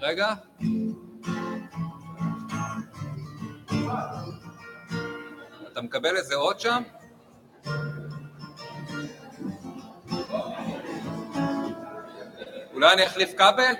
רגע. אתה מקבל איזה עוד שם? אולי אני אחליף כבל?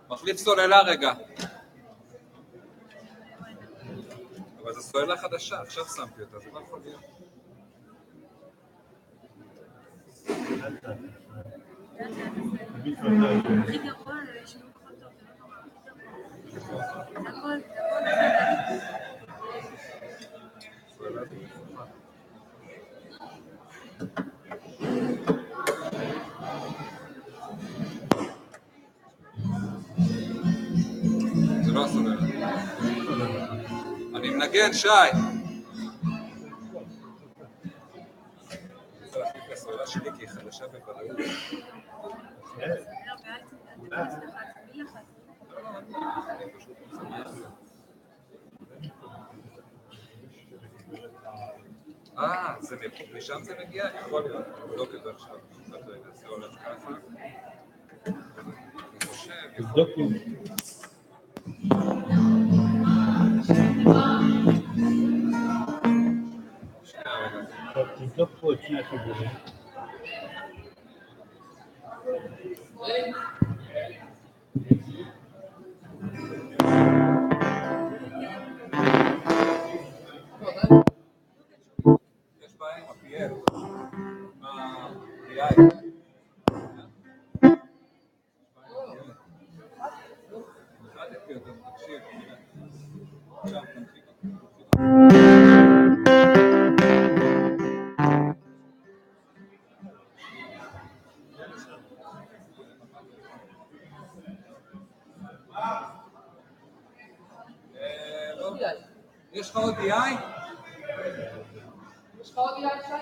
מחליף סוללה רגע. אבל זו סוללה חדשה, עכשיו שמתי אותה, זה לא יכול להיות. הכי גרוע, יש לנו פחות טוב, זה לא נורא, הכי גרוע. זה לא הסוללה. אני מנגן, שי. זה להחליף לסוללה שלי כי היא חדשה בוודאות. זה משם זה מגיע? יכול להיות, לא כזה עכשיו. זה הולך ככה. אני חושב... תבדוק לי. תבדוק פה את שני החיבורים. יש בעיה עם הפיאל, עם ה-PI. החלטתי אותו, תקשיב. עכשיו תמשיך. יש לך עוד DI? יש לך עוד DI שי?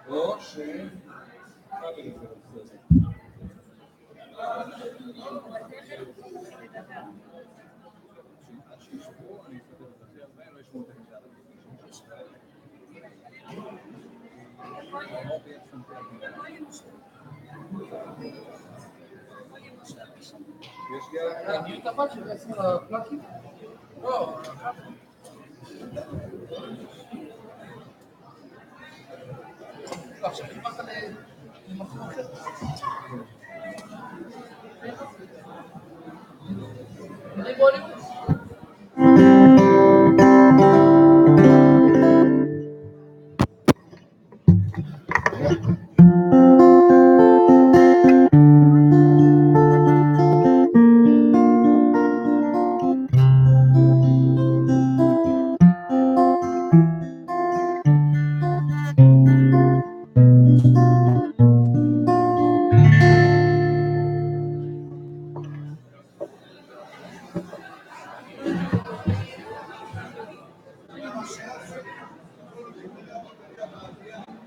או ש... יש לי... אני תפת של 10 פלאקים? לא. עכשיו נפחת למקום אחר. אני בולי.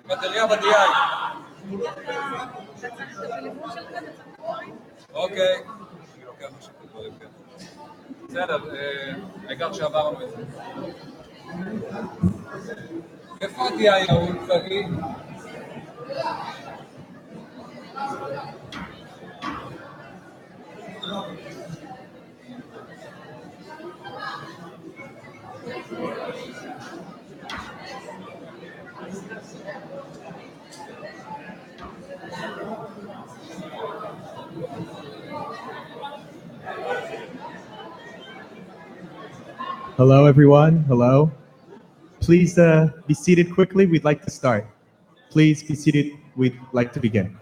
בטריה ב-DI. אוקיי. אני לוקח משהו כדברים כאלה. בסדר, העיקר שעברנו את זה. איפה ה-DI ההוא, תגיד? Hello, everyone. Hello. Please be seated quickly. We'd like to start. Please be seated. We'd like to begin.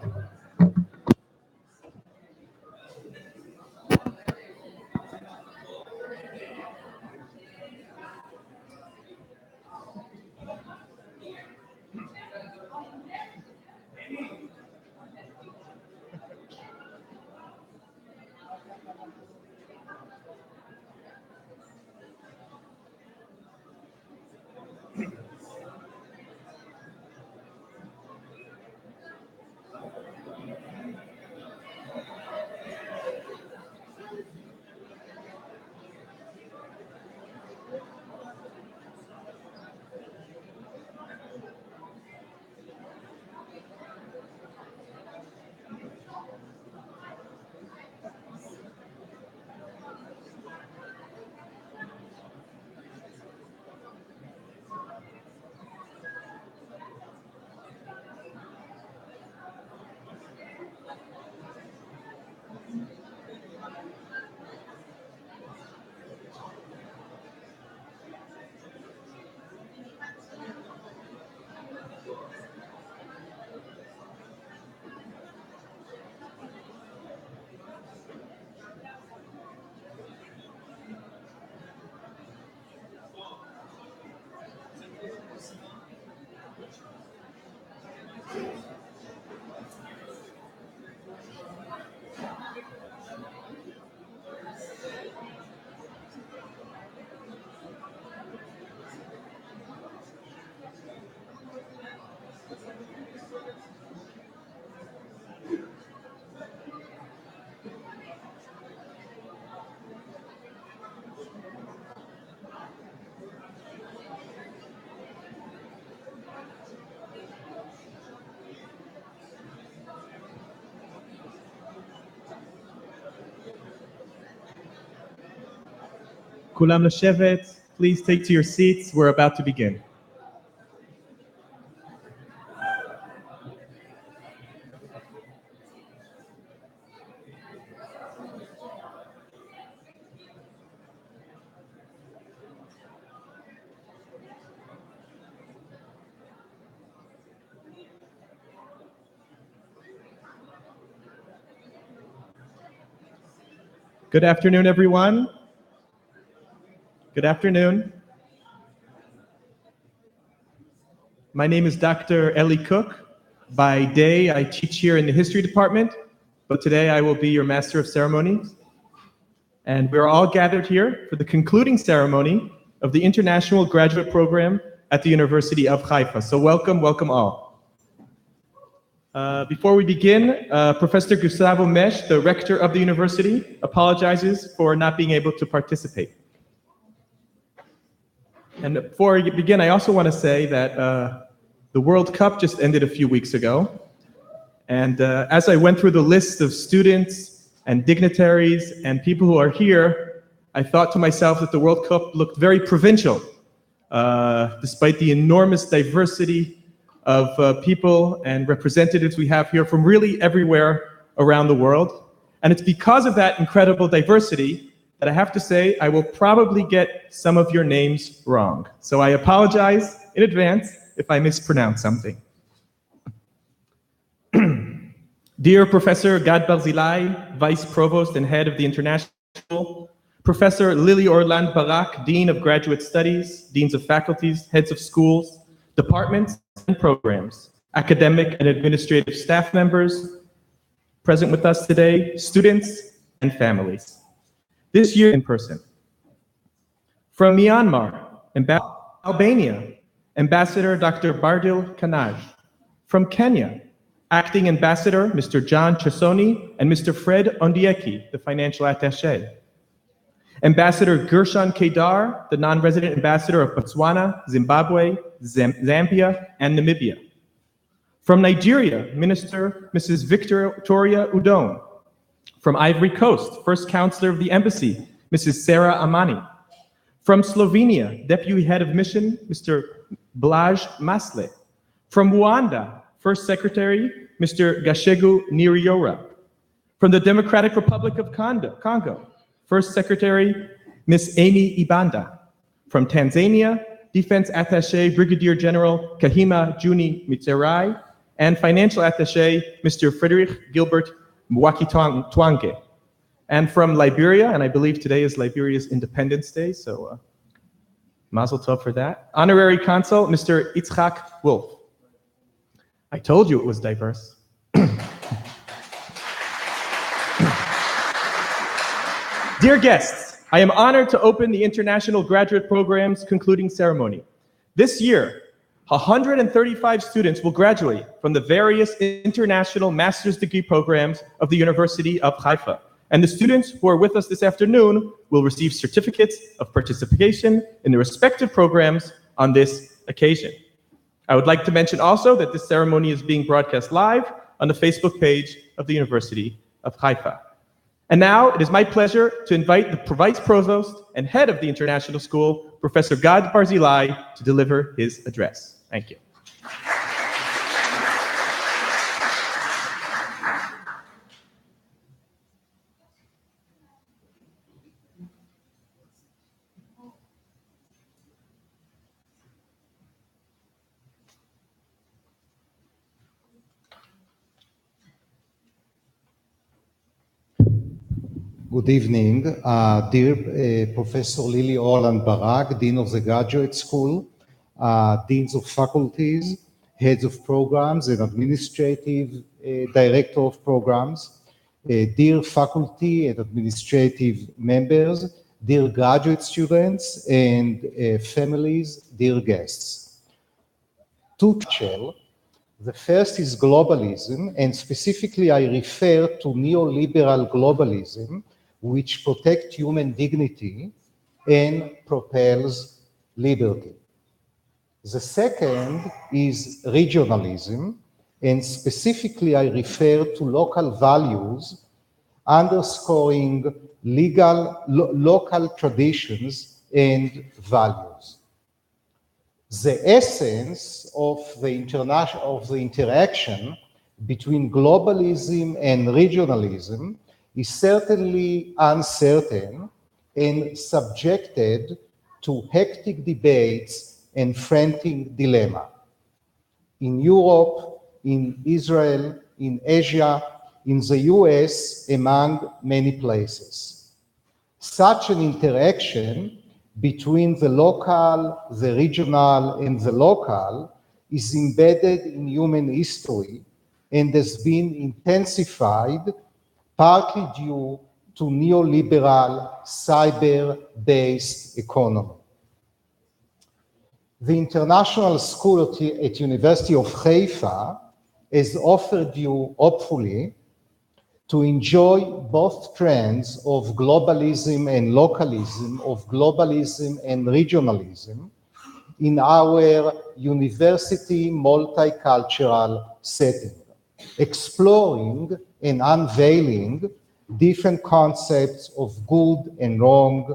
Kulam Leshevet, please take to your seats. We're about to begin. Good afternoon, everyone. Good afternoon. My name is Dr. Eli Cook. By day, I teach here in the history department, but today I will be your master of ceremonies. And we're all gathered here for the concluding ceremony of the International Graduate Program at the University of Haifa. So welcome, welcome all. Before we begin, Professor Gustavo Mesh, the rector of the university, apologizes for not being able to participate. And before we begin, I also want to say that the World Cup just ended a few weeks ago. And as I went through the list of students and dignitaries and people who are here, I thought to myself that the World Cup looked very provincial, despite the enormous diversity of people and representatives we have here from really everywhere around the world. And it's because of that incredible diversity that I have to say I will probably get some of your names wrong. So I apologize in advance if I mispronounce something. Dear Professor Gad Barzilai, Vice Provost and Head of the International, Professor Lily Orland Barak, Dean of Graduate Studies, Deans of Faculties, Heads of Schools, Departments and Programs, academic and administrative staff members present with us today, students and families. This year in person. From Myanmar, Albania, Ambassador Dr. Bardil Kanaj. From Kenya, Acting Ambassador Mr. John Chesoni and Mr. Fred Ondieki, the Financial Attaché. Ambassador Gershon Kedar, the non-resident ambassador of Botswana, Zimbabwe, Zambia, and Namibia. From Nigeria, Minister Mrs. Victoria Udone. From Ivory Coast, First Counselor of the Embassy, Mrs. Sarah Amani. From Slovenia, Deputy Head of Mission, Mr. Blaj Masle. From Rwanda, First Secretary, Mr. Gashegu Niriyora. From the Democratic Republic of Congo, First Secretary, Ms. Amy Ibanda. From Tanzania, Defense Attaché Brigadier General Kahima Juni Mitserai, and Financial Attaché, Mr. Frederick Gilbert Mwaki Twange. And from Liberia, and I believe today is Liberia's Independence Day, so Mazel Tov for that. Honorary Consul, Mr. Itzhak Wolf. I told you it was diverse. Dear guests, I am honored to open the International Graduate Program's concluding ceremony. This year, 135 students will graduate from the various international master's degree programs of the University of Haifa. And the students who are with us this afternoon will receive certificates of participation in their respective programs on this occasion. I would like to mention also that this ceremony is being broadcast live on the Facebook page of the University of Haifa. And now it is my pleasure to invite the Vice Provost and Head of the International School, Professor Gad Barzilai, to deliver his address. Thank you. Good evening, dear Professor Lily Orland Barak, Dean of the Graduate School, Deans of Faculties, Heads of Programs and Administrative Director of Programs, dear faculty and administrative members, dear graduate students and families, dear guests. The first is globalism, and specifically I refer to neoliberal globalism, which protects human dignity and propels liberty. The second is regionalism, and specifically I refer to local values, underscoring local traditions and values. The essence of the interaction between globalism and regionalism is certainly uncertain and subjected to hectic debates and frantic dilemma. In Europe, in Israel, in Asia, in the US, among many places. Such an interaction between the local, the regional, and the local is embedded in human history and has been intensified partly due to neoliberal cyber-based economy. The International School at University of Haifa has offered you, hopefully, to enjoy both trends of globalism and localism, of globalism and regionalism in our university multicultural setting, exploring and unveiling different concepts of good and wrong,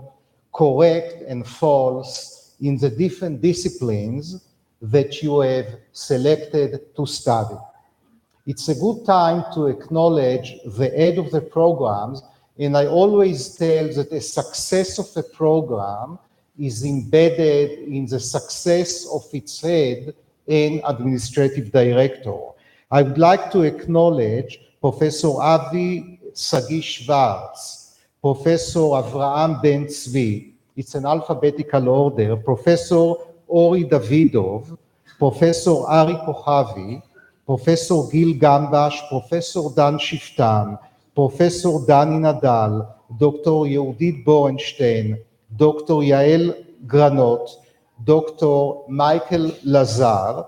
correct and false in the different disciplines that you have selected to study. It's a good time to acknowledge the head of the programs, and I always tell that the success of a program is embedded in the success of its head and administrative director. I would like to acknowledge Professor Avi Sagi Schwartz, Professor Avraham Ben Tzvi, it's an alphabetical order, Professor Ori Davidov, Professor Ari Kochavi, Professor Gil Gambash, Professor Dan Shiftan, Professor Dani Nadal, Dr. Yehudit Borenstein, Dr. Yael Granot, Dr. Michael Lazar,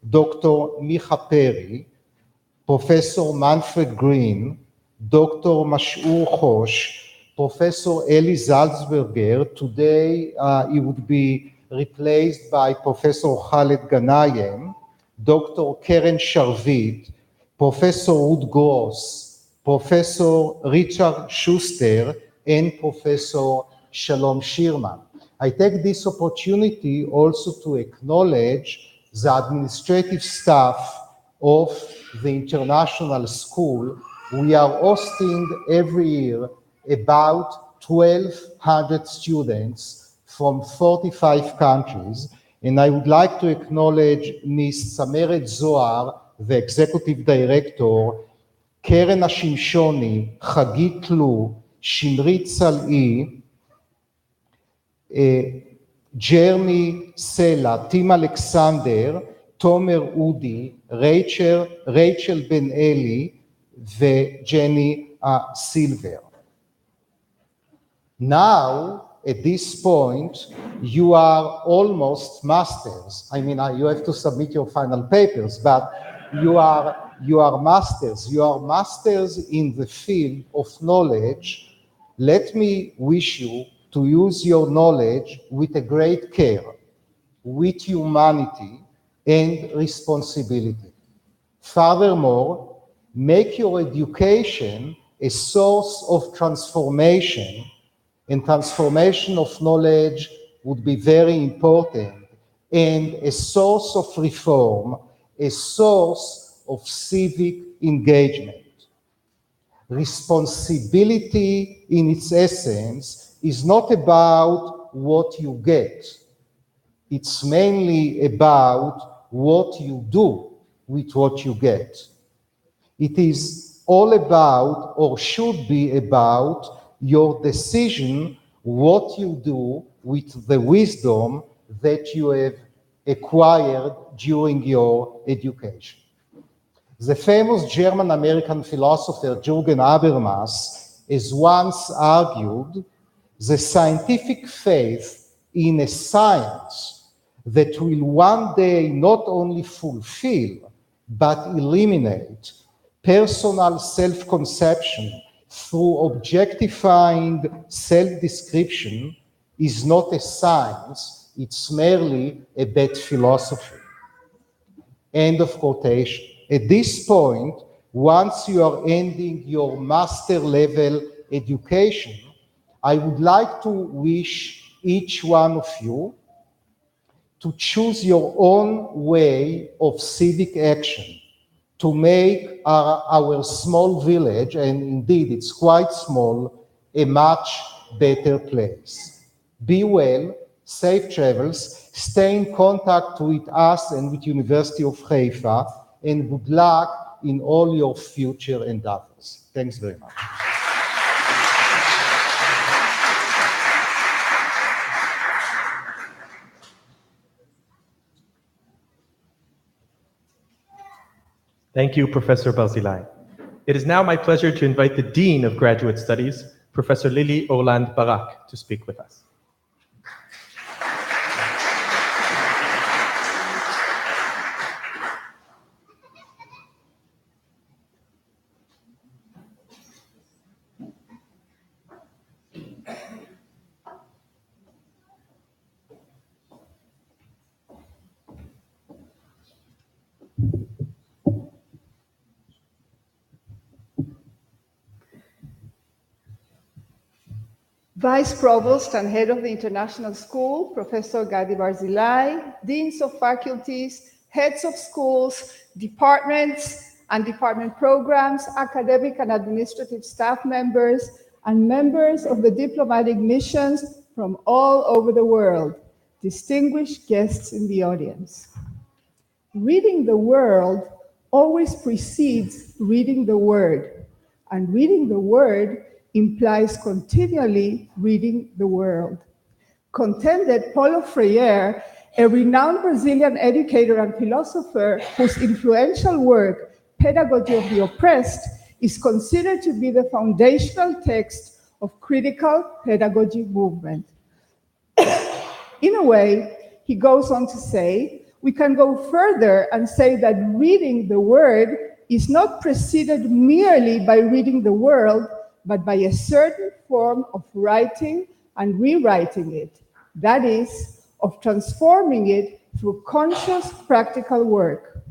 Dr. Micha Perry, Professor Manfred Green, Dr. Mashur Khosh, Professor Eli Salzberger. Today he would be replaced by Professor Khaled Ganayem, Dr. Keren Sharvit, Professor Ruth Gross, Professor Richard Schuster, and Professor Shalom Shirman. I take this opportunity also to acknowledge the administrative staff of the international school, we are hosting every year about 1,200 students from 45 countries. And I would like to acknowledge Ms. Sameret Zohar, the executive director, Keren Ashimshoni, Chagit Lu, Shimrit Sal'i, Jeremy Sela, Tim Alexander, Tomer Udi, Rachel Ben Eli, Jenny Silver. Now, at this point, you are almost masters. I mean, you have to submit your final papers, but you are masters. You are masters in the field of knowledge. Let me wish you to use your knowledge with a great care, with humanity and responsibility. Furthermore, make your education a source of transformation, and transformation of knowledge would be very important, and a source of reform, a source of civic engagement. Responsibility in its essence is not about what you get. It's mainly about what you do with what you get. It is all about, or should be about, your decision what you do with the wisdom that you have acquired during your education. The famous German-American philosopher Jürgen Habermas has once argued the scientific faith in a science that will one day not only fulfill but eliminate personal self-conception through objectifying self-description is not a science, it's merely a bad philosophy. End of quotation. At this point, once you are ending your master level education, I would like to wish each one of you to choose your own way of civic action to make our small village, and indeed it's quite small, a much better place. Be well, safe travels, stay in contact with us and with University of Haifa, and good luck in all your future endeavors. Thanks very much. Thank you, Professor Barzilai. It is now my pleasure to invite the Dean of Graduate Studies, Professor Lily Oland Barak, to speak with us. Vice Provost and Head of the International School, Professor Gadi Barzilai, Deans of Faculties, Heads of Schools, Departments and Department Programs, Academic and Administrative Staff members, and members of the diplomatic missions from all over the world, distinguished guests in the audience. Reading the world always precedes reading the Word, and reading the Word implies continually reading the world. Contended Paulo Freire, a renowned Brazilian educator and philosopher whose influential work, Pedagogy of the Oppressed, is considered to be the foundational text of critical pedagogy movement. In a way, he goes on to say, we can go further and say that reading the Word is not preceded merely by reading the world, but by a certain form of writing and rewriting it, that is, of transforming it through conscious practical work.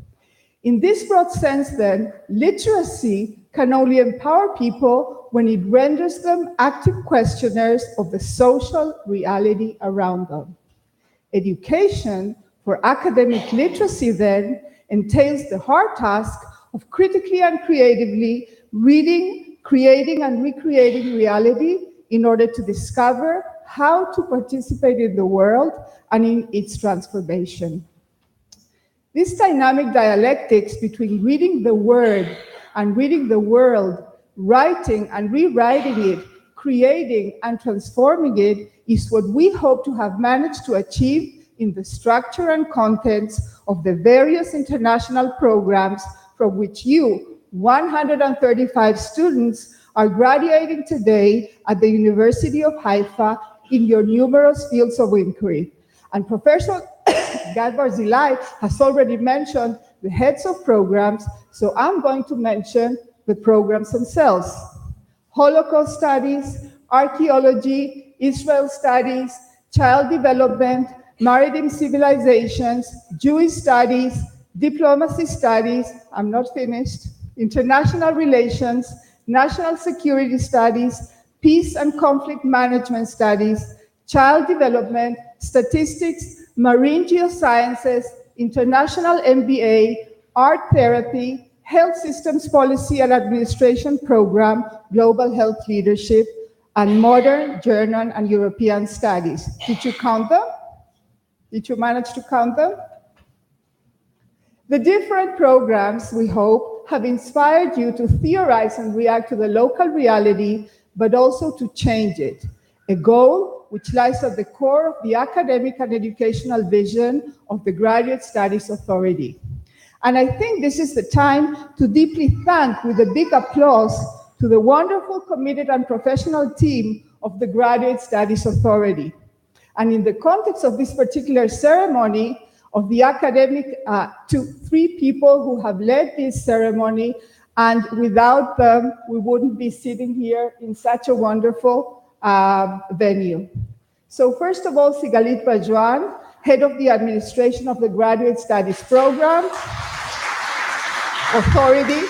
In this broad sense, then, literacy can only empower people when it renders them active questioners of the social reality around them. Education For academic literacy, then, entails the hard task of critically and creatively reading, creating, and recreating reality in order to discover how to participate in the world and in its transformation. This dynamic dialectics between reading the word and reading the world, writing and rewriting it, creating and transforming it, is what we hope to have managed to achieve in the structure and contents of the various international programs from which you, 135 students, are graduating today at the University of Haifa in your numerous fields of inquiry. And Professor Gad Barzilai has already mentioned the heads of programs, so I'm going to mention the programs themselves. Holocaust Studies, Archaeology, Israel Studies, Child Development, Maritime Civilizations, Jewish Studies, Diplomacy Studies, I'm not finished, International Relations, National Security Studies, Peace and Conflict Management Studies, Child Development, Statistics, Marine Geosciences, International MBA, Art Therapy, Health Systems Policy and Administration Program, Global Health Leadership, and Modern German and European Studies. Did you count them? Did you manage to count them? The different programs, we hope, have inspired you to theorize and react to the local reality, but also to change it, a goal which lies at the core of the academic and educational vision of the Graduate Studies Authority. And I think this is the time to deeply thank, with a big applause, to the wonderful, committed, and professional team of the Graduate Studies Authority. And in the context of this particular ceremony, of the academic, to 3 people who have led this ceremony, and without them, we wouldn't be sitting here in such a wonderful venue. So first of all, Sigalit Bajwan, Head of the Administration of the Graduate Studies Program Authority.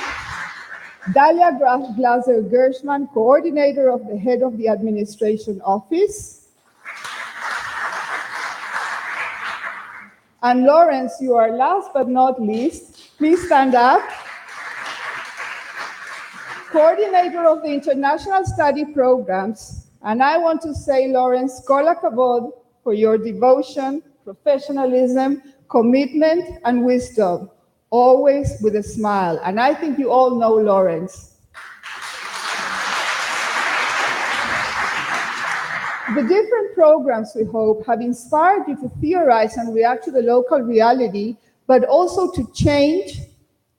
Dalia Glaser-Gershman, Coordinator of the Head of the Administration Office. And Lawrence, you are last but not least. Please stand up. Coordinator of the International Study Programs. And I want to say, Lawrence, kol hakavod for your devotion, professionalism, commitment, and wisdom, always with a smile. And I think you all know Lawrence. The different programs, we hope, have inspired you to theorize and react to the local reality, but also to change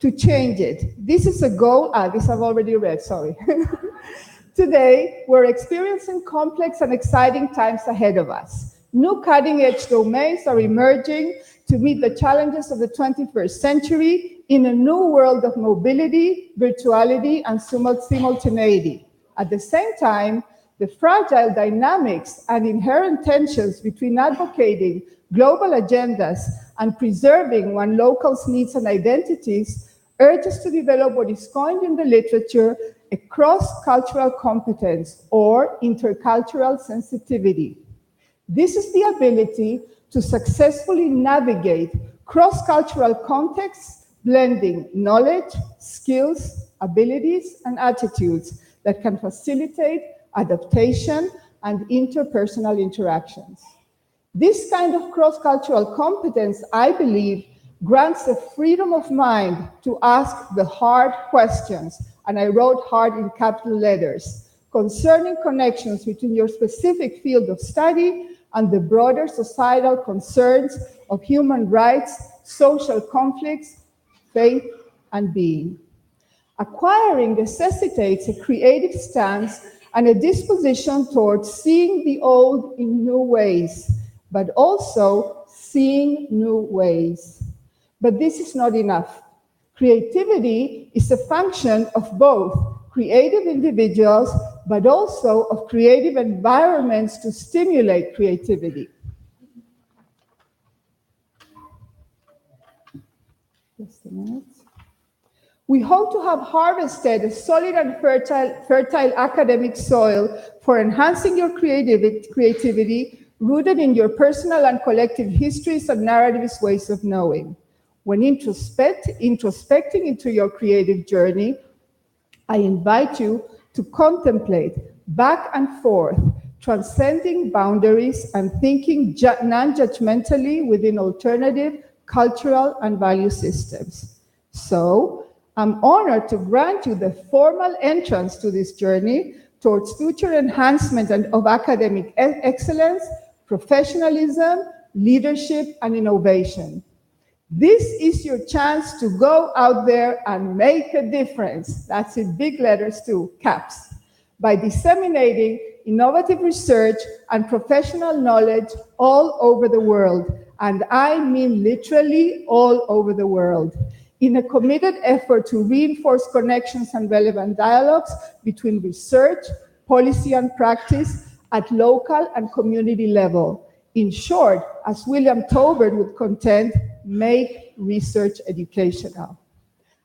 it. This is a goal. This I've already read, sorry. Today, we're experiencing complex and exciting times ahead of us. New cutting-edge domains are emerging to meet the challenges of the 21st century in a new world of mobility, virtuality, and simultaneity. At the same time, the fragile dynamics and inherent tensions between advocating global agendas and preserving one local's needs and identities urge us to develop what is coined in the literature a cross-cultural competence or intercultural sensitivity. This is the ability to successfully navigate cross-cultural contexts, blending knowledge, skills, abilities, and attitudes that can facilitate adaptation and interpersonal interactions. This kind of cross-cultural competence, I believe, grants the freedom of mind to ask the hard questions, and I wrote hard in capital letters, concerning connections between your specific field of study and the broader societal concerns of human rights, social conflicts, faith, and being. Acquiring necessitates a creative stance and a disposition towards seeing the old in new ways, but also seeing new ways. But this is not enough. Creativity is a function of both creative individuals, but also of creative environments to stimulate creativity. Just a minute. We hope to have harvested a solid and fertile academic soil for enhancing your creativity, rooted in your personal and collective histories and narratives, ways of knowing. When introspecting into your creative journey, I invite you to contemplate back and forth, transcending boundaries and thinking non-judgmentally within alternative cultural and value systems. So, I'm honored to grant you the formal entrance to this journey towards future enhancement of academic excellence, professionalism, leadership, and innovation. This is your chance to go out there and make a difference. That's in big letters too, caps. By disseminating innovative research and professional knowledge all over the world. And I mean literally all over the world, in a committed effort to reinforce connections and relevant dialogues between research, policy, and practice at local and community level. In short, as William Tolbert would contend, make research educational.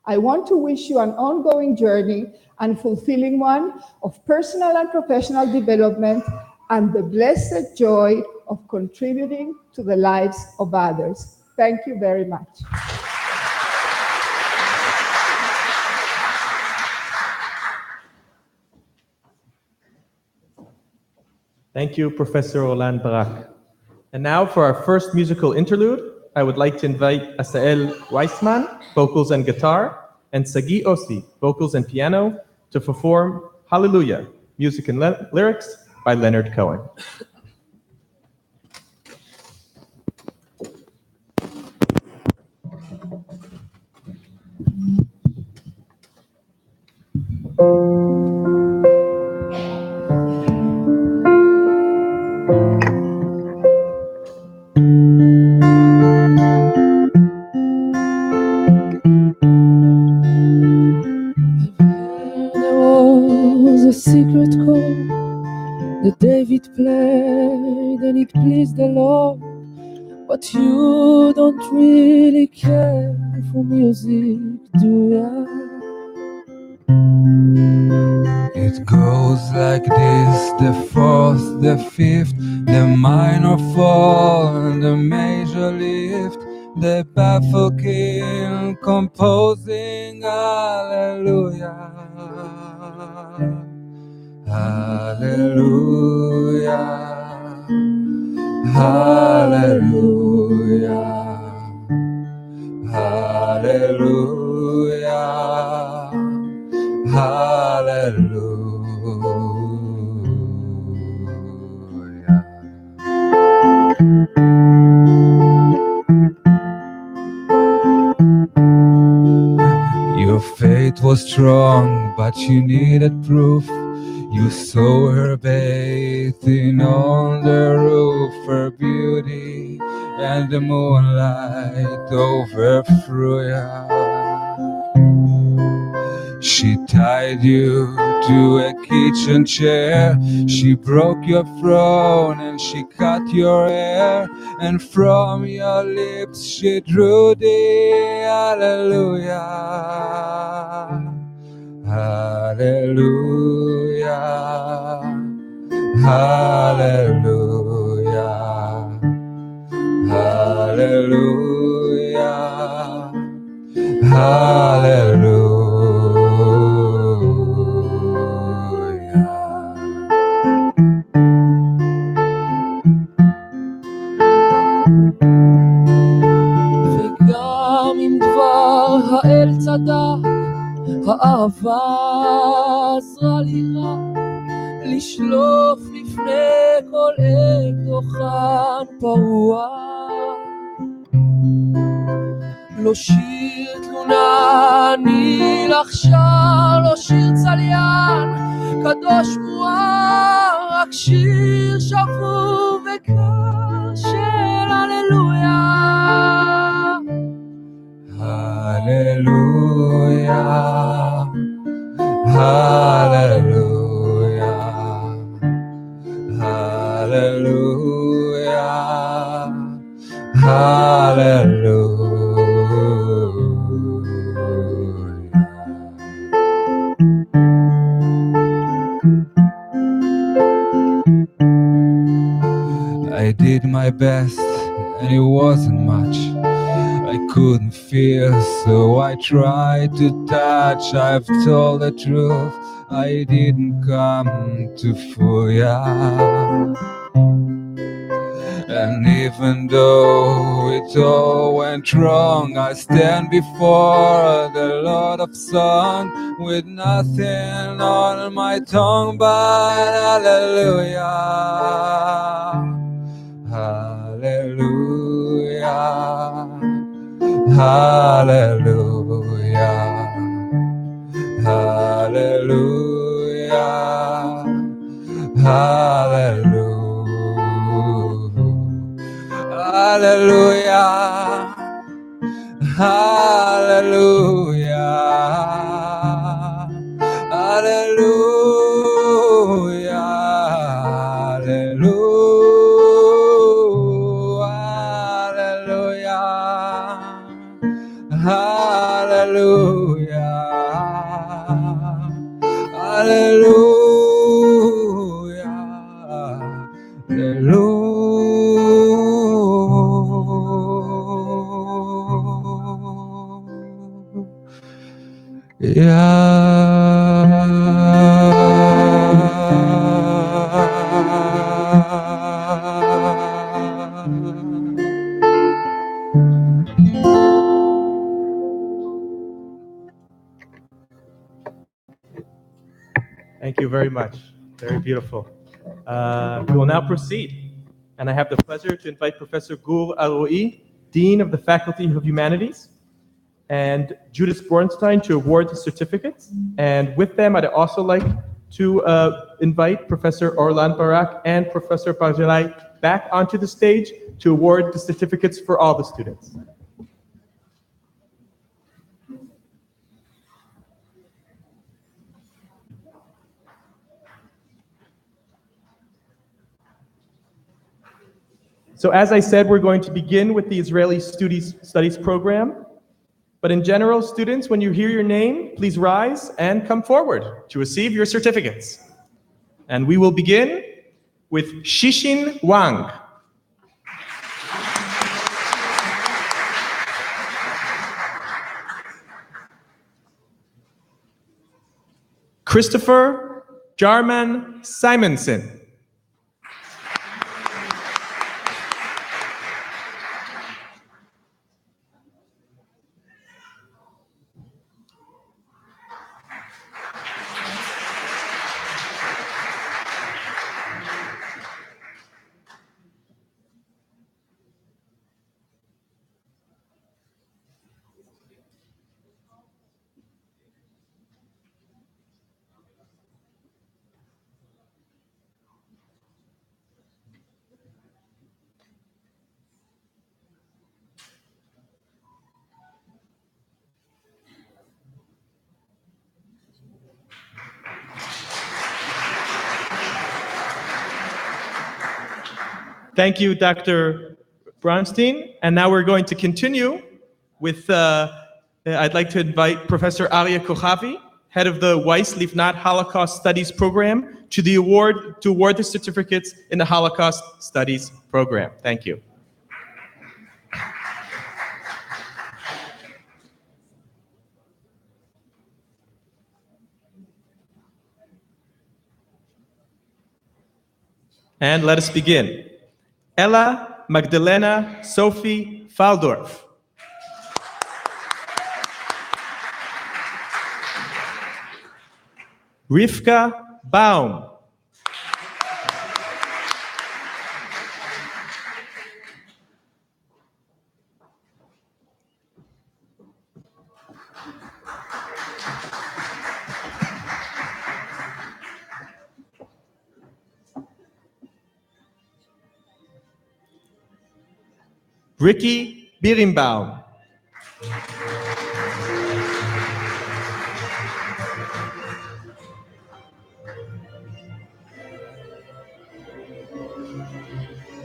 I want to wish you an ongoing journey and fulfilling one of personal and professional development and the blessed joy of contributing to the lives of others. Thank you very much. Thank you, Professor Orlan Barak. And now for our first musical interlude, I would like to invite Asael Weissman, vocals and guitar, and Sagi Ossi, vocals and piano, to perform Hallelujah, music and lyrics by Leonard Cohen. Secret chord that David played and it pleased the Lord, but you don't really care for music, do ya? It goes like this: the fourth, the fifth, the minor fall, the major lift, the baffled king composing hallelujah. Hallelujah, hallelujah, hallelujah, hallelujah. Your faith was strong, but you needed proof. You saw her bathing on the roof, her beauty and the moonlight overthrew ya. She tied you to a kitchen chair, she broke your throne and she cut your hair, and from your lips she drew the hallelujah. Hallelujah, hallelujah, hallelujah, hallelujah. וגם אם דבר האל צדק, האהבה עזרה לי רק לשלוף לפני כל עת דוחן פרוע. לא שיר תלונה אני לך שר, לא שיר צליין קדוש מואר, רק שיר שבור וקר של הללויה. Hallelujah, hallelujah, hallelujah, hallelujah. I my best, and it wasn't much. I couldn't feel, so I tried to touch. I've told the truth, I didn't come to fool ya. And even though it all went wrong, I stand before the Lord of Song with nothing on my tongue but hallelujah, hallelujah, hallelujah, hallelujah, hallelujah. Hallelujah, hallelujah, hallelujah, hallelujah, hallelujah, hallelujah, hallelujah. Thank you very much. Very beautiful. We will now proceed. And I have the pleasure to invite Professor Gur Aroi, Dean of the Faculty of Humanities, and Judith Bornstein to award the certificates. And with them, I'd also like to invite Professor Orlan Barak and Professor Barzilai back onto the stage to award the certificates for all the students. So as I said, we're going to begin with the Israeli Studies program. But in general, students, when you hear your name, please rise and come forward to receive your certificates. And we will begin with Shixin Wang. Christopher Jarman Simonson. Thank you, Dr. Bronstein. And now we're going to continue with, I'd like to invite Professor Aryeh Kochavi, head of the Weiss Livnat Holocaust Studies program, to award the certificates in the Holocaust Studies program. Thank you. And let us begin. Ella Magdalena Sophie Faldorf. Rivka Baum. Ricky Birimbaum.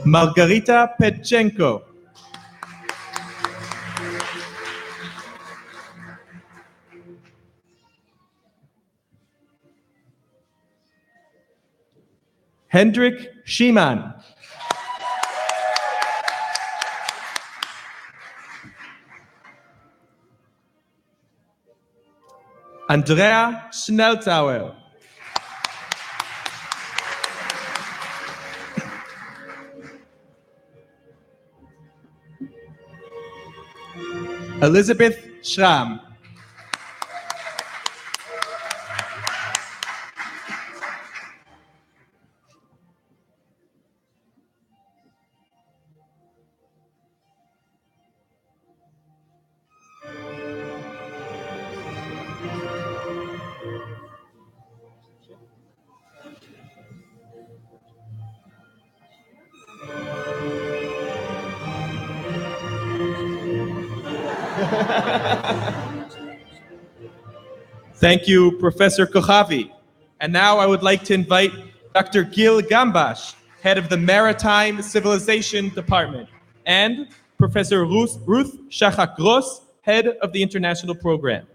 Margarita Petchenko. Hendrik Schiemann. Andrea Schnelltauer. Elizabeth Schramm. Thank you, Professor Kochavi. And now I would like to invite Dr. Gil Gambash, head of the Maritime Civilization Department, and Professor Ruth Shachak-Gross, head of the International Program.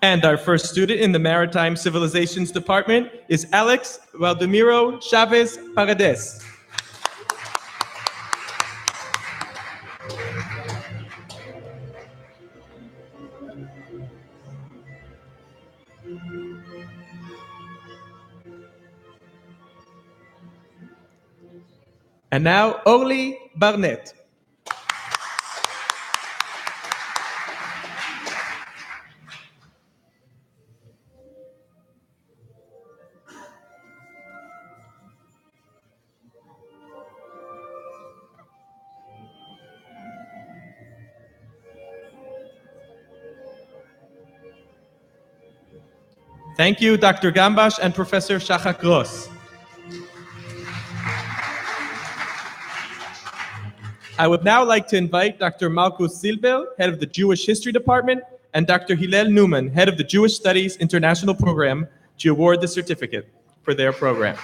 And our first student in the Maritime Civilizations Department is Alex Valdemiro Chavez Paredes. And now, Orly Barnett. Thank you, Dr. Gambash and Professor Shachak-Gross. I would now like to invite Dr. Malkus Silbel, head of the Jewish History Department, and Dr. Hillel Newman, head of the Jewish Studies International Program, to award the certificate for their program.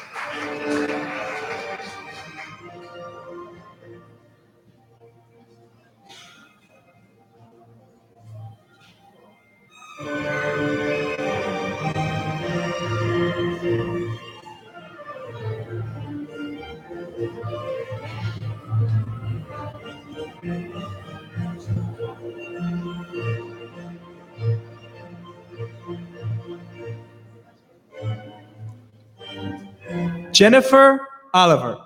Jennifer Oliver.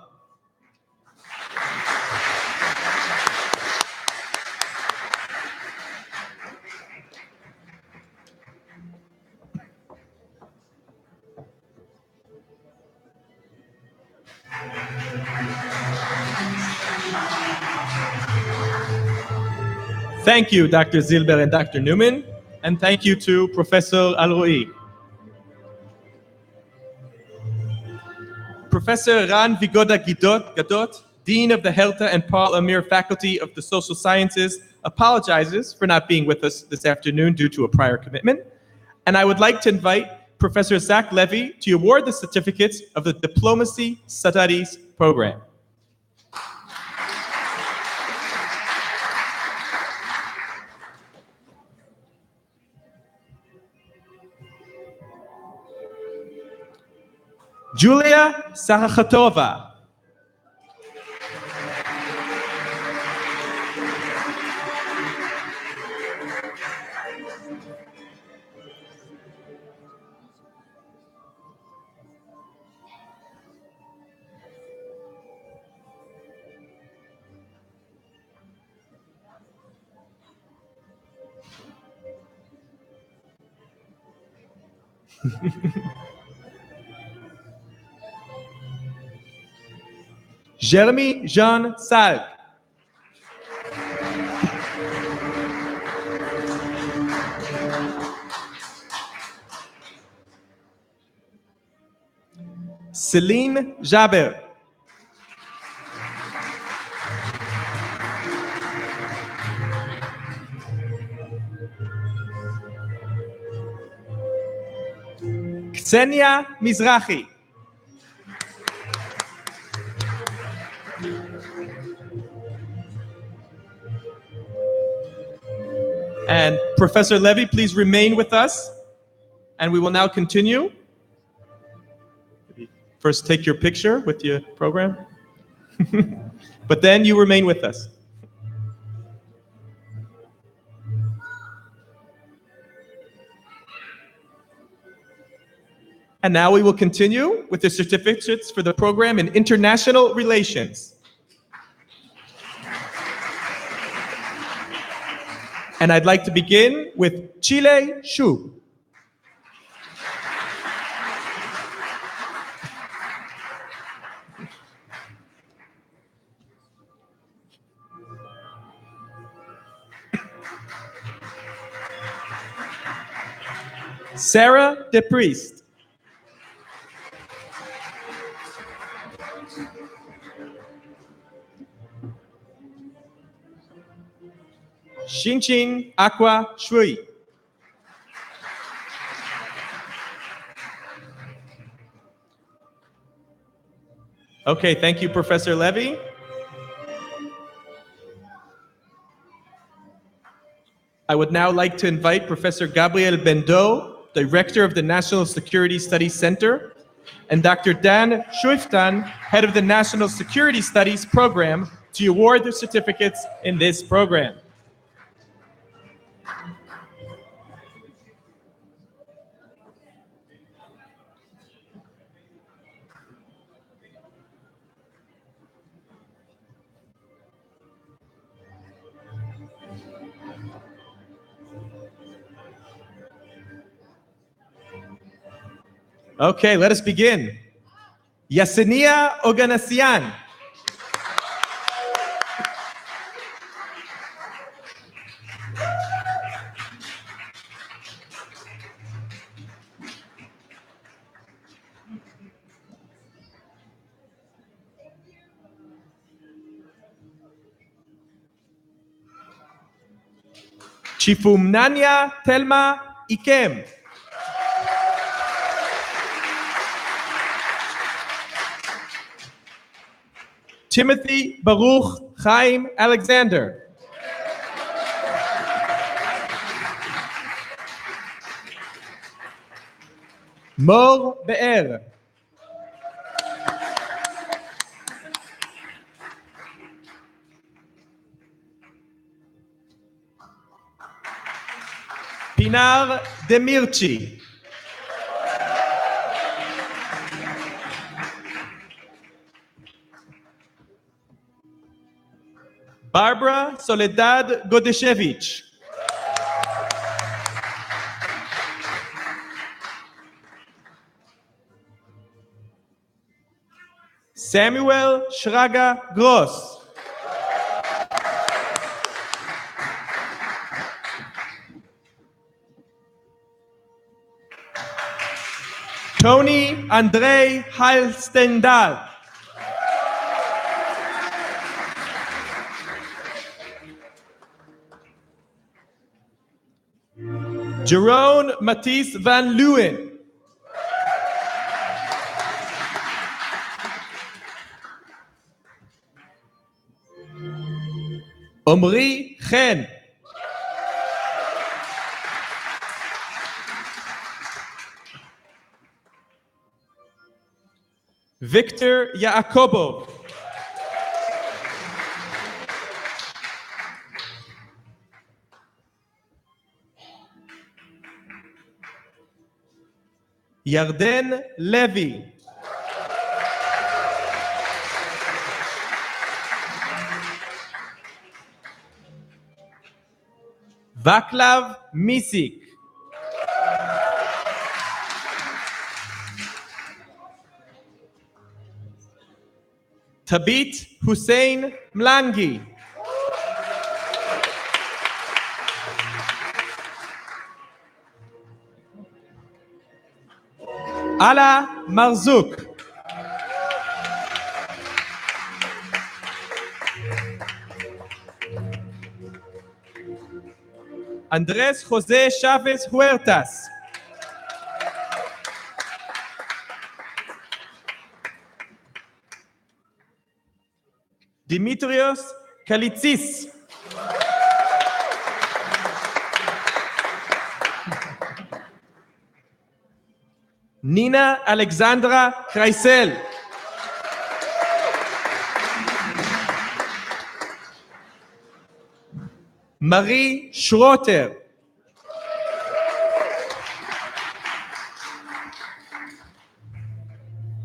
Thank you, Dr. Zilber and Dr. Newman, and thank you to Professor Alroi. Professor Ran Vigoda Gadot, Dean of the Herta and Paul Amir Faculty of the Social Sciences, apologizes for not being with us this afternoon due to a prior commitment. And I would like to invite Professor Zach Levy to award the certificates of the Diplomacy Studies program. Julia Sarachatova. Jeremy Jean Salk. Celine Jaber. Ksenia Mizrahi. And Professor Levy, please remain with us. And we will now continue. First, take your picture with your program. But then you remain with us. And now we will continue with the certificates for the program in International Relations. And I'd like to begin with Chile Shu. Sarah DePriest. Xinchin Aqua Shui. Okay, thank you, Professor Levy. I would now like to invite Professor Gabriel Bendo, Director of the National Security Studies Center, and Dr. Dan Schuiftan, Head of the National Security Studies Program, to award the certificates in this program. Okay, let us begin. Yesenia Oganessian. Chifumnanya Telma Ikem. Timothy Baruch Chaim Alexander. Mor Be'er. Pinar Demirci. Barbara Soledad Godeshevich. Samuel Shraga Gross. Tony Andrei Heilstendal. Jerome Matisse Van Leeuwen. Omri Chen. Victor Yaakobov. Yarden Levy. Vaclav Misik. Tabit Hussein Mlangi. Ala Marzouk. Andres Jose Chavez Huertas. Dimitrios Kalitsis. Nina Alexandra Kreisel. Marie Schroeter.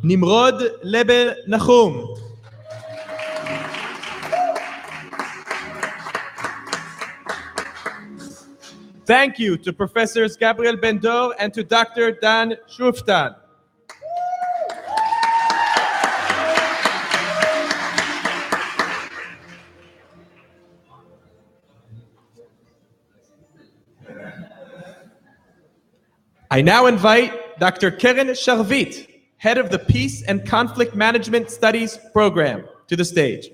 Nimrod Lebel Nachum. Thank you to Professors Gabriel Ben-Dor and to Dr. Dan Shuftan. I now invite Dr. Keren Sharvit, head of the Peace and Conflict Management Studies program, to the stage.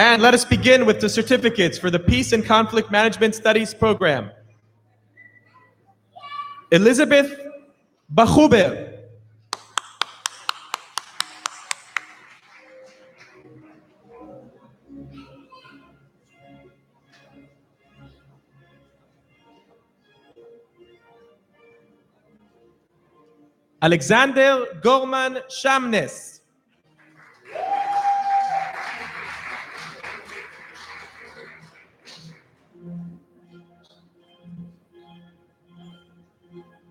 And let us begin with the certificates for the Peace and Conflict Management Studies program. Elizabeth Bachuber. Alexander Gorman Shamnes.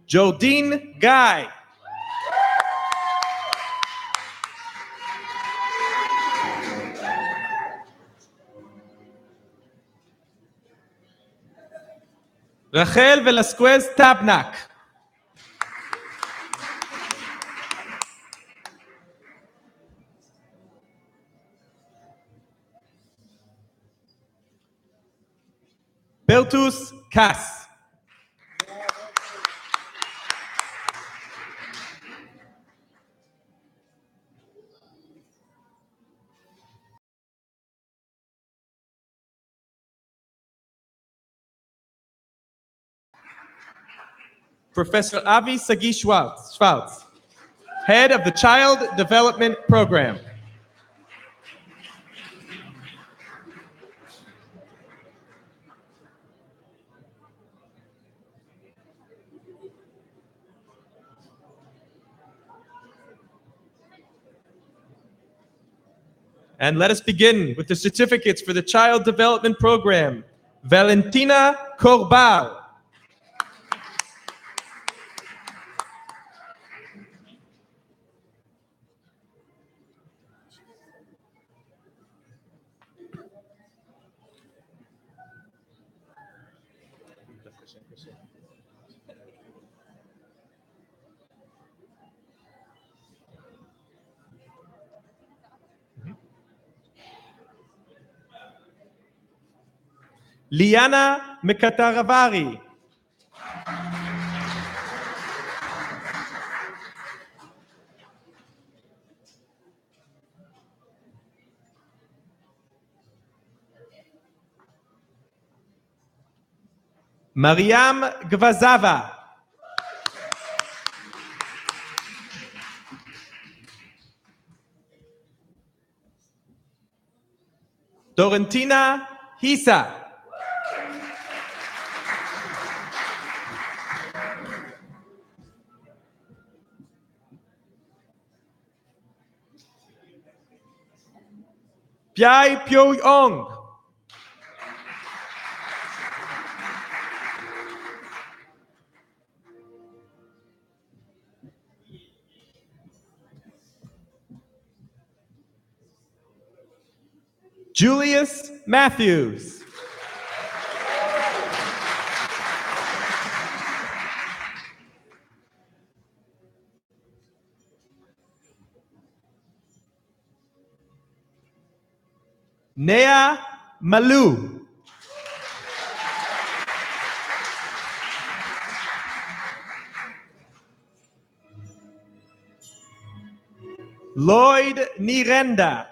Jodine Guy. Rachel Velasquez Tabnak. Bertus Kass. Professor Avi Sagi Schwartz, head of the Child Development Program. And let us begin with the certificates for the Child Development Program. Valentina Corbar. Liana Mekataravari. Mariam Gvazava. Dorentina Hisa. Piai Pyo-Ong. Julius Matthews. Nea Malu. Lloyd Nirenda.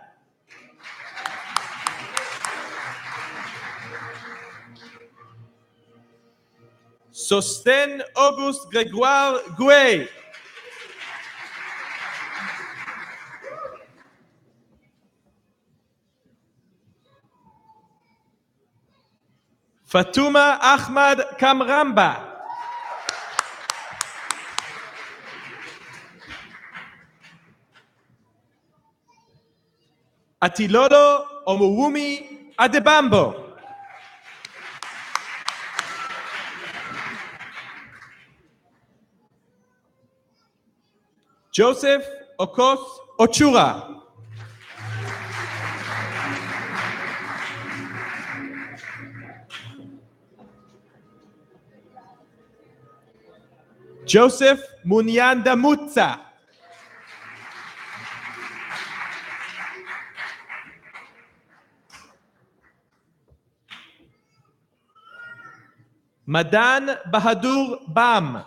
Sosten Auguste Grégoire Gouet. Fatouma Ahmad Kamramba. Atilodo Omuwumi Adebambo. Joseph Okos Ochura. Joseph Munyanda Mutsa. Madan Bahadur Bam.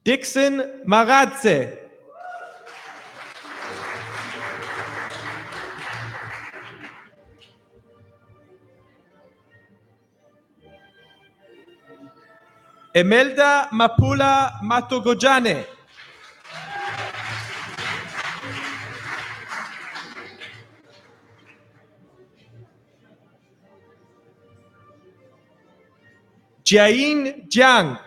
Dixon Maradze. Emelda Mapula Matogojane. Jiayin Jiang.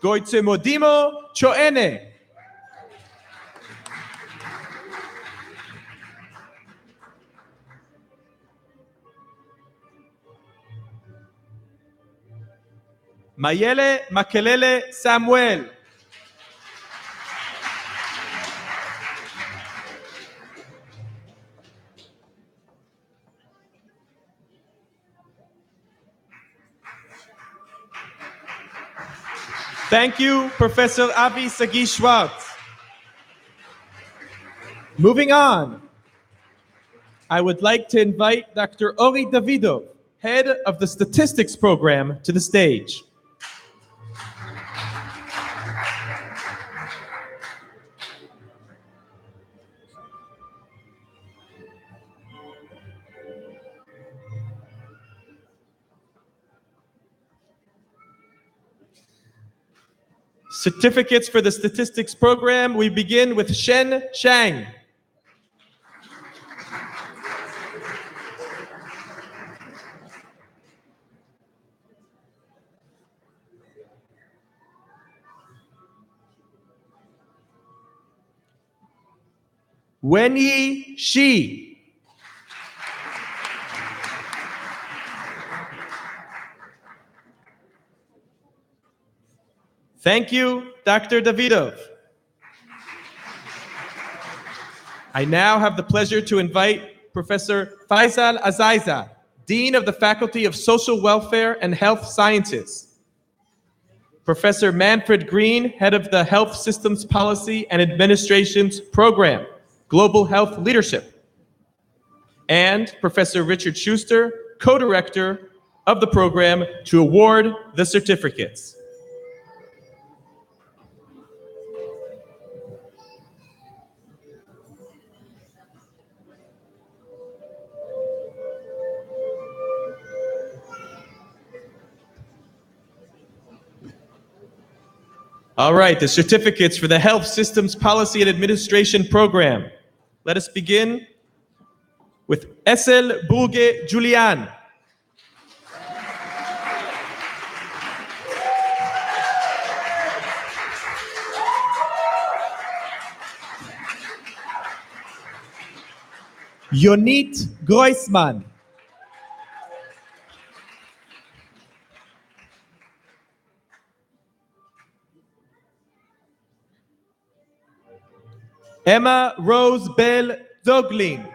Goitsemodimo Choene. Mayele Makelele Samuel. Thank you, Professor Avi Sagi Schwartz. Moving on, I would like to invite Dr. Ori Davidov, head of the statistics program, to the stage. Certificates for the statistics program. We begin with Shen Shang. Wenyi Shi. Thank you, Dr. Davidov. I now have the pleasure to invite Professor Faisal Azaiza, Dean of the Faculty of Social Welfare and Health Sciences. Professor Manfred Green, Head of the Health Systems Policy and Administration's Program, Global Health Leadership. And Professor Richard Schuster, Co-Director of the program, to award the certificates. All right, the certificates for the Health Systems Policy and Administration Program. Let us begin with Essel Bourge Julian. Yonit Groisman. Emma Rose Bell Doglin.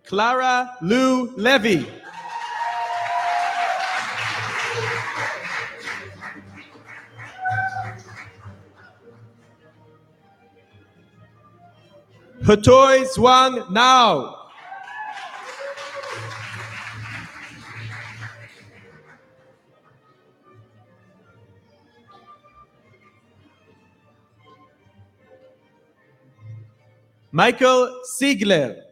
Clara Lou Levy. Hatoy Zwang Now. Michael Siegler.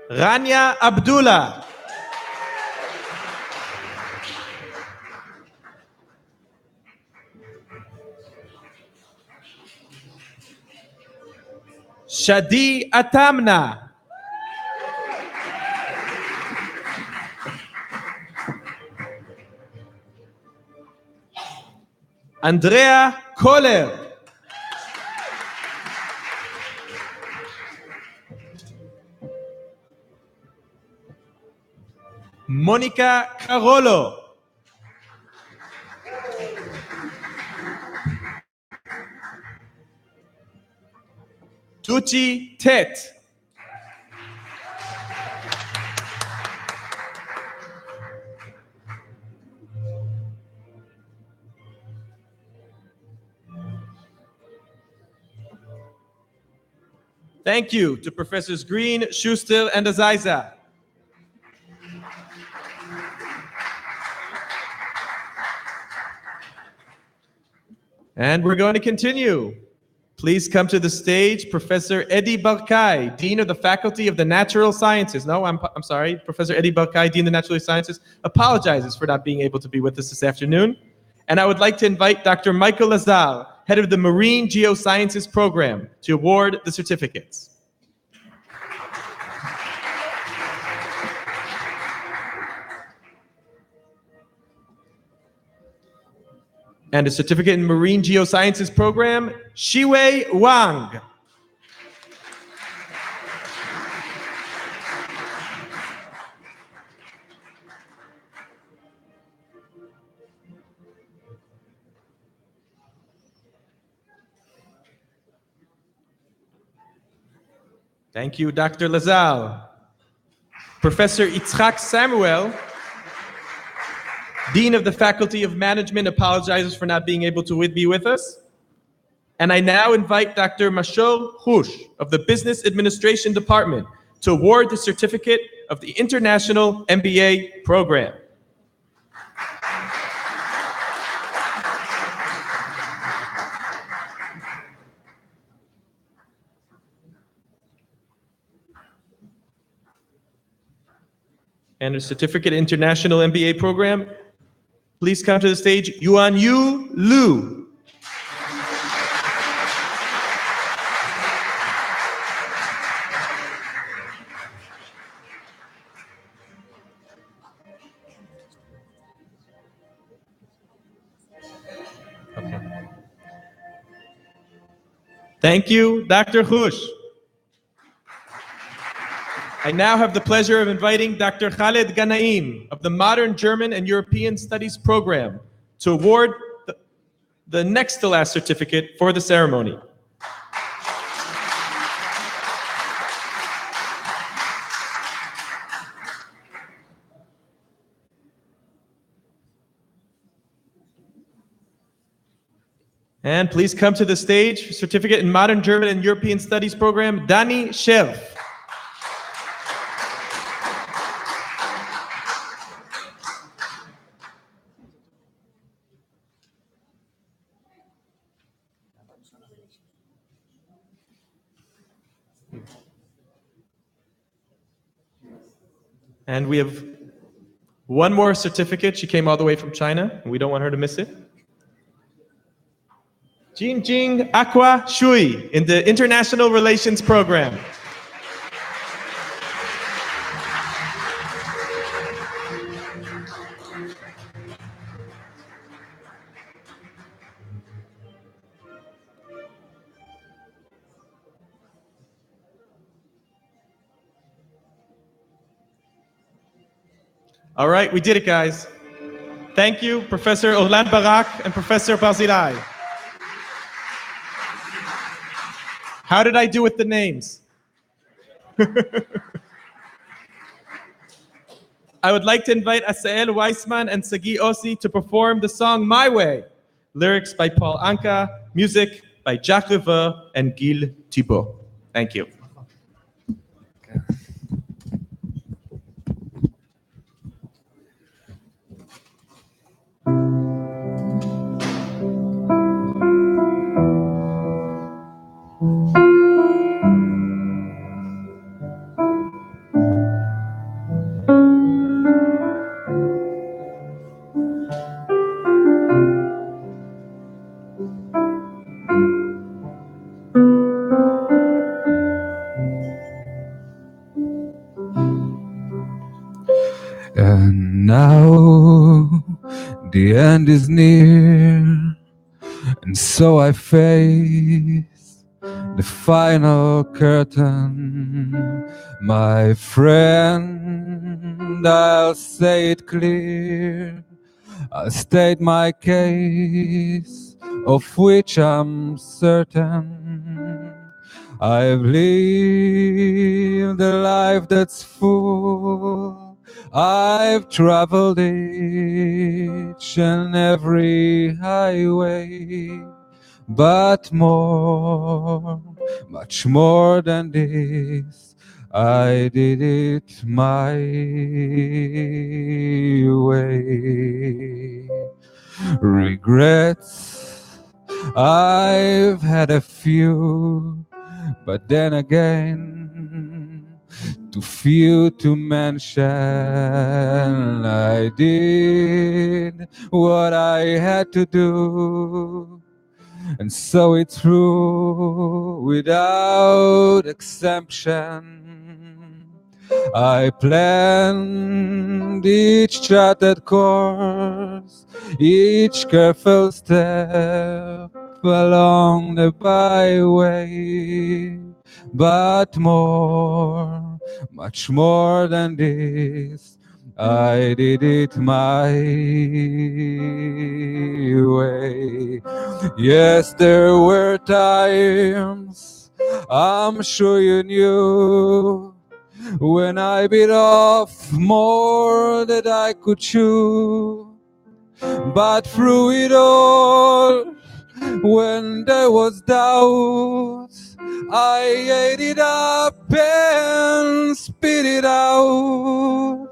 Rania Abdullah. Shadi Atamna. Andrea Kohler. Monica Carolo. Tucci Tet. Thank you to Professors Green, Schuster, and Aziza. And we're going to continue. Please come to the stage, Professor Eddie Barkai, Dean of the Faculty of the Natural Sciences. No, I'm sorry, Professor Eddie Barkai, Dean of the Natural Sciences, apologizes for not being able to be with us this afternoon. And I would like to invite Dr. Michael Lazar, head of the Marine Geosciences Program, to award the certificates. And a certificate in Marine Geosciences Program, Shiwei Wang. Thank you, Dr. Lazal. Professor Itzhak Samuel, Dean of the Faculty of Management, apologizes for not being able to be with us. And I now invite Dr. Mashol Hush of the Business Administration Department to award the certificate of the International MBA Program. And a certificate International MBA Program. Please come to the stage, Yuan Yu Lu. Okay. Thank you, Dr. Hush. I now have the pleasure of inviting Dr. Khaled Ganaim of the Modern German and European Studies Program to award the next to last certificate for the ceremony. And please come to the stage, certificate in Modern German and European Studies Program, Dani Scherf. And we have one more certificate. She came all the way from China, and we don't want her to miss it. Jingjing Aqua Shui in the International Relations Program. All right, we did it, guys. Thank you, Professor Orlan Barak and Professor Barzilai. How did I do with the names? I would like to invite Asael Weissman and Sagi Ossi to perform the song My Way. Lyrics by Paul Anka, music by Jacques Riveux and Gilles Thibault. Thank you. And now the end is near, and so I face the final curtain. My friend, I'll say it clear. I'll state my case, of which I'm certain. I've lived a life that's full. I've traveled each and every highway, but more, much more than this, I did it my way. Regrets, I've had a few, but then again, too few to mention. I did what I had to do, and so it's true without exemption. I planned each charted course, each careful step along the byway, but more, much more than this, I did it my way. Yes, there were times, I'm sure you knew, when I bit off more than I could chew. But through it all, when there was doubt, I ate it up and spit it out.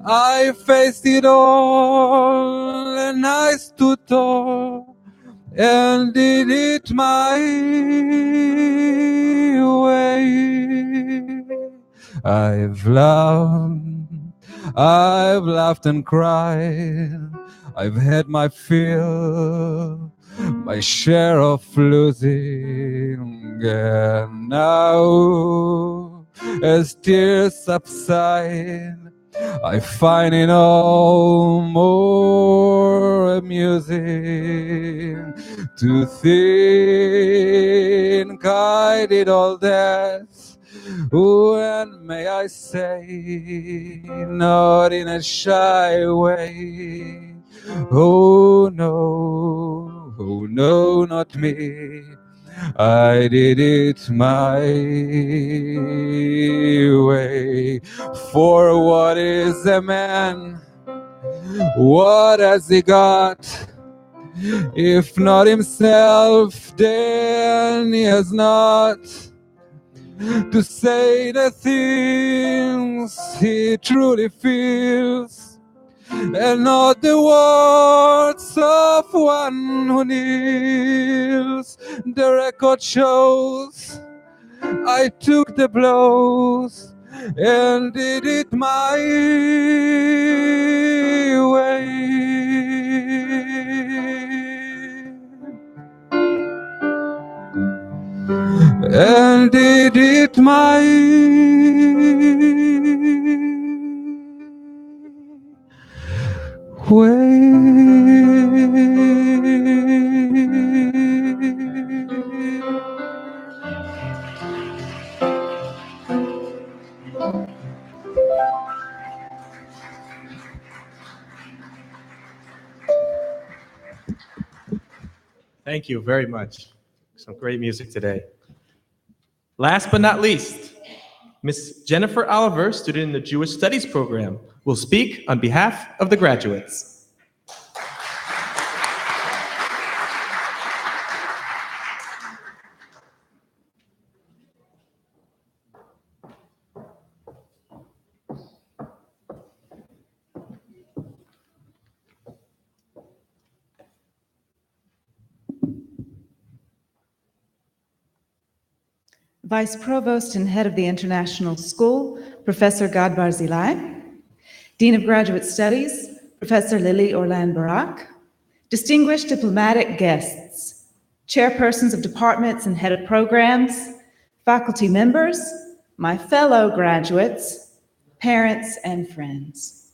I faced it all and I stood tall and did it my way. I've laughed and cried. I've had my fill, my share of losing, and now as tears subside, I find it all more amusing to think I did all that. And may I say, not in a shy way. Oh no, not me. I did it my way. For what is a man? What has he got? If not himself, then he has not to say the things he truly feels, and not the words of one who kneels. The record shows I took the blows and did it my way. And did it my Thank you very much. Some great music today. Last but not least, Ms. Jennifer Oliver, student in the Jewish Studies program, will speak on behalf of the graduates. Vice Provost and Head of the International School, Professor Gad Barzilai, Dean of Graduate Studies, Professor Lily Orlan Barak, distinguished diplomatic guests, chairpersons of departments and head of programs, faculty members, my fellow graduates, parents, and friends.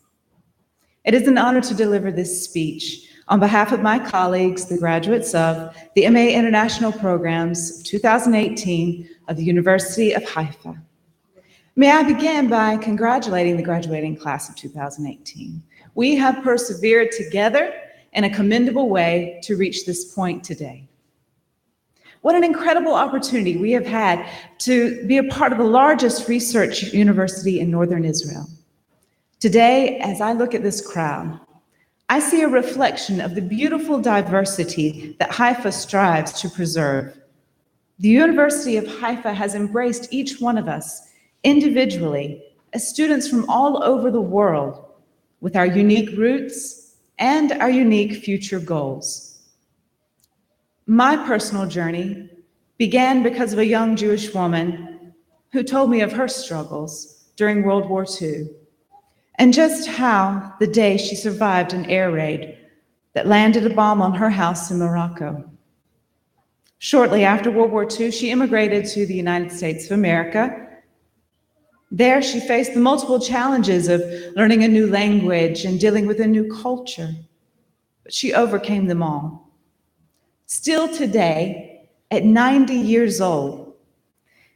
It is an honor to deliver this speech on behalf of my colleagues, the graduates of the MA International Programs 2018 of the University of Haifa. May I begin by congratulating the graduating class of 2018. We have persevered together in a commendable way to reach this point today. What an incredible opportunity we have had to be a part of the largest research university in Northern Israel. Today, as I look at this crowd, I see a reflection of the beautiful diversity that Haifa strives to preserve. The University of Haifa has embraced each one of us individually as students from all over the world with our unique roots and our unique future goals. My personal journey began because of a young Jewish woman who told me of her struggles during World War II and just how the day she survived an air raid that landed a bomb on her house in Morocco. Shortly after World War II, she immigrated to the United States of America. There, she faced the multiple challenges of learning a new language and dealing with a new culture, but she overcame them all. Still today, at 90 years old,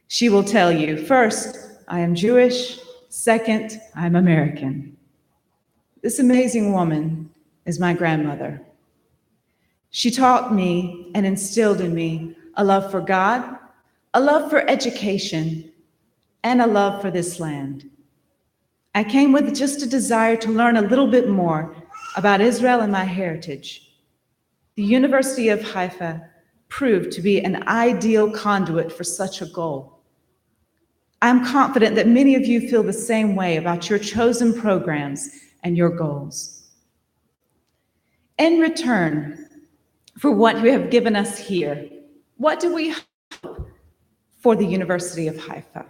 she will tell you, first, I am Jewish, second, I'm American. This amazing woman is my grandmother. She taught me and instilled in me a love for God, a love for education, and a love for this land. I came with just a desire to learn a little bit more about Israel and my heritage. The University of Haifa proved to be an ideal conduit for such a goal. I'm confident that many of you feel the same way about your chosen programs and your goals. In return for what you have given us here, what do we hope for the University of Haifa?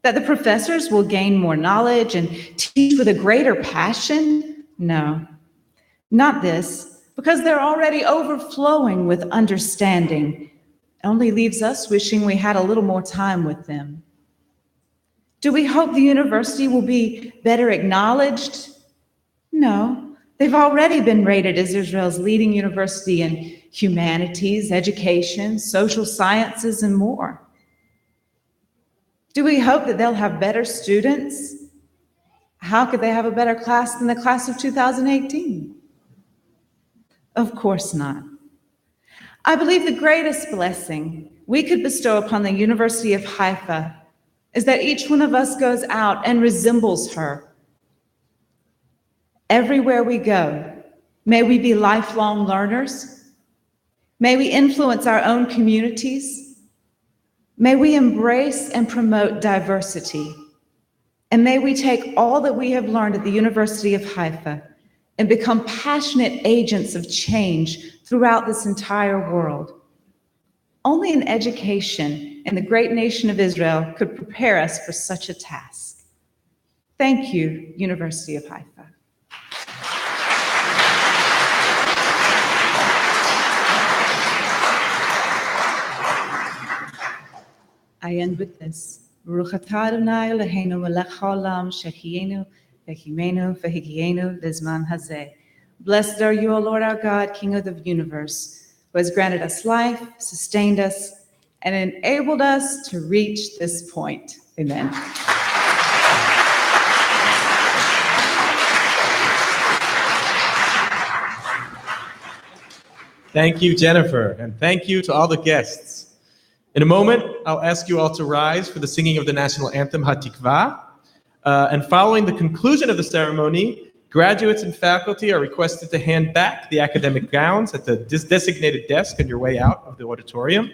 That the professors will gain more knowledge and teach with a greater passion? No, not this, because they're already overflowing with understanding. It only leaves us wishing we had a little more time with them. Do we hope the university will be better acknowledged? No, they've already been rated as Israel's leading university in humanities, education, social sciences, and more. Do we hope that they'll have better students? How could they have a better class than the class of 2018? Of course not. I believe the greatest blessing we could bestow upon the University of Haifa is that each one of us goes out and resembles her. Everywhere we go, may we be lifelong learners. May we influence our own communities. May we embrace and promote diversity. And may we take all that we have learned at the University of Haifa and become passionate agents of change throughout this entire world. Only an education in the great nation of Israel could prepare us for such a task. Thank you, University of Haifa. I end with this. Baruch atah Adonai Eloheinu melech haolam shechienu v'hikimenu v'higienu lizman hazeh. Blessed are you, O Lord our God, King of the universe, who has granted us life, sustained us, and enabled us to reach this point. Amen. Thank you, Jennifer, and thank you to all the guests. In a moment, I'll ask you all to rise for the singing of the national anthem, Hatikva. And following the conclusion of the ceremony, graduates and faculty are requested to hand back the academic gowns at the designated desk on your way out of the auditorium.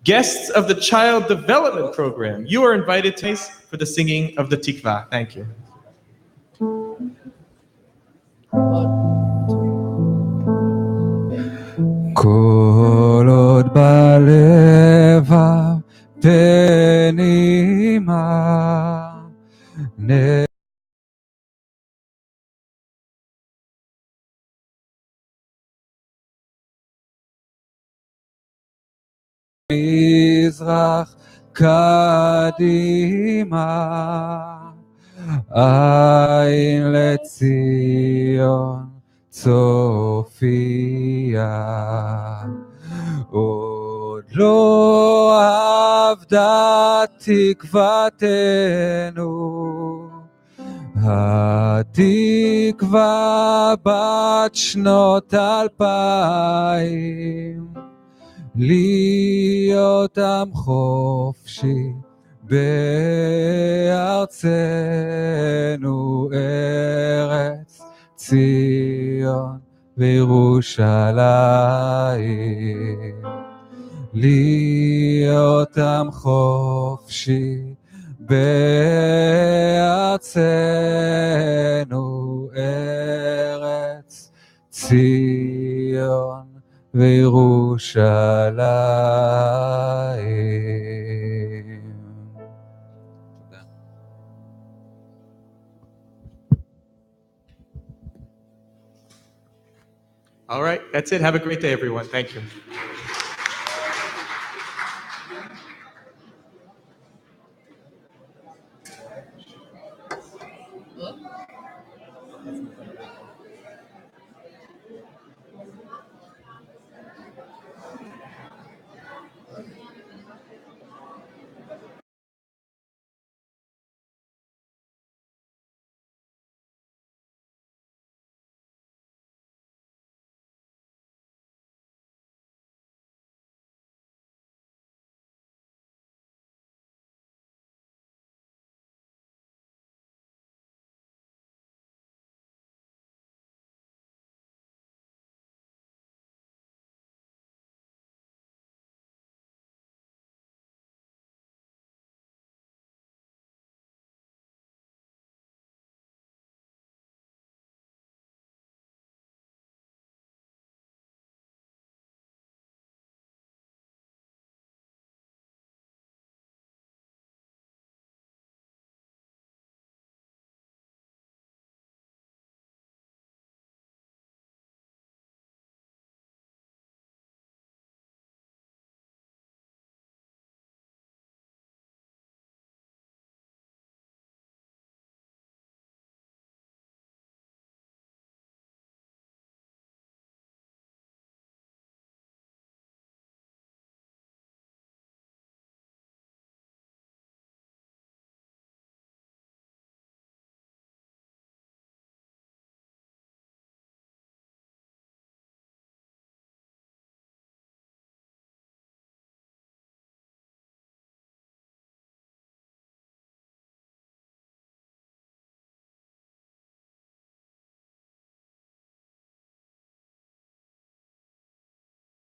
Guests of the Child Development Program, you are invited to for the singing of the Tikva. Thank you. כל עוד בלבב פנימה מזרח קדימה עין לציון צופיה עוד לא אבדה תקוותנו התקווה בת שנות 2000 להיות עם חופשי בארצנו ארץ ציון וירושלים להיות עם חופשי בארצנו ארץ ציון וירושלים. All right, that's it. Have a great day, everyone. Thank you.